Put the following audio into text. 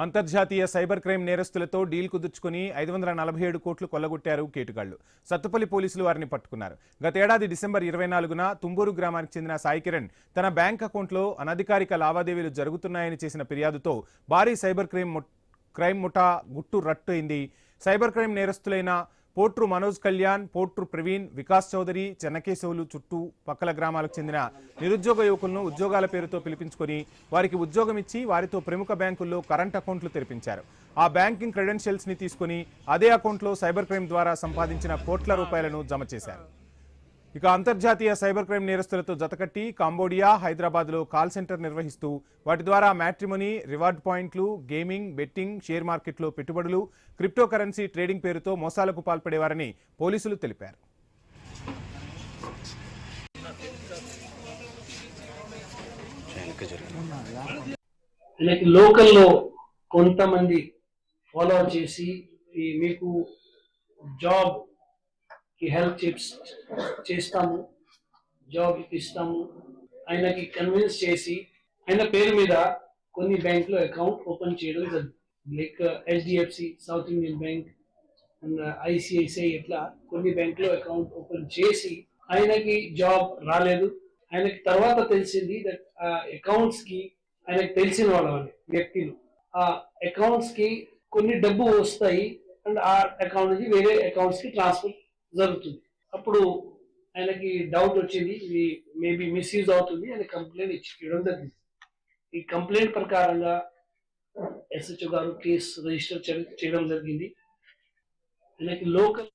అంతర్జాతీయ cyber crime నేరస్తులతో deal కుదుర్చుకుని 547 కోట్లు కొల్లగొట్టారు కేటుగాళ్లు. సత్తుపల్లి పోలీసులు వారిని పట్టుకున్నారు. గతేడాది డిసెంబర్ 24న తుంబూరు గ్రామానికి చెందిన సాయి కిరణ్ తన బ్యాంక్ అకౌంట్లో అనధికారిక లావాదేవీలు జరుగుతున్నాయని చేసిన ఫిర్యాదుతో భారీ సైబర్ క్రైమ్ ముఠా గుట్టు రట్టయింది. సైబర్ క్రైమ్ నేరస్తులైన పోట్రు మనోజ్ కళ్యాణ్, పోట్రు ప్రవీణ్, వికాస్ చౌదరి, చెన్నకేశవులు చుట్టూ పక్కల గ్రామాలకు చెందిన నిరుద్యోగ యువకులను ఉద్యోగాల పేరుతో పిలిపించుకొని వారికి ఉద్యోగం ఇచ్చి వారితో ప్రముఖ బ్యాంకుల్లో కరెంట్ అకౌంట్లు తెరిపించారు. ఆ బ్యాంకింగ్ క్రెడెన్షియల్స్ ని తీసుకుని అదే అకౌంట్లో సైబర్ క్రైమ్ ద్వారా సంపాదించిన కోట్ల రూపాయలను జమ చేశారు. ఇక అంతర్జాతీయ సైబర్ క్రైమ్ నేరస్తులతో జతకట్టి కంబోడియా, హైదరాబాద్లో కాల్ సెంటర్ నిర్వహిస్తూ వాటి ద్వారా మ్యాట్రిమోనీ, రివార్డ్ పాయింట్లు, గేమింగ్, బెట్టింగ్, షేర్ మార్కెట్లో పెట్టుబడులు, క్రిప్టో కరెన్సీ ట్రేడింగ్ పేరుతో మోసాలకు పాల్పడేవారని పోలీసులు తెలిపారు. లోకల్లో కొంతమంది ఫాలో చేసి మీకు జాబ్ కి హెల్ప్ చేస్తాము, జాబ్ ఇస్తాము, ఆయనకి కన్విన్స్ చేసి ఆయన పేరు మీద కొన్ని బ్యాంకులో అకౌంట్ ఓపెన్ చేయడం జరుగుతుంది. Like HDFC, south Indian bank, ICICI ఇట్లా కొన్ని బ్యాంకులో అకౌంట్ ఓపెన్ చేసి ఆయనకి జాబ్ రాలేదు. ఆయనకి తర్వాత తెలిసింది దట్ అకౌంట్స్ కి ఆయనకి తెలిసిన వాళ్ళని వ్యక్తులు ఆ అకౌంట్స్ కి కొన్ని డబ్బు వస్తాయి అండ్ ఆ అకౌంట్ నుంచి వేరే అకౌంట్స్ కి ట్రాన్స్ఫర్ జరుగుతుంది. అప్పుడు ఆయనకి డౌట్ వచ్చింది, ఇది మేబీ మిస్యూజ్ అవుతుంది అని కంప్లైంట్ ఇవ్వడం జరిగింది. ఈ కంప్లైంట్ ప్రకారంగా SHO గారు కేసు రిజిస్టర్ చేయడం జరిగింది. ఆయనకి లోకల్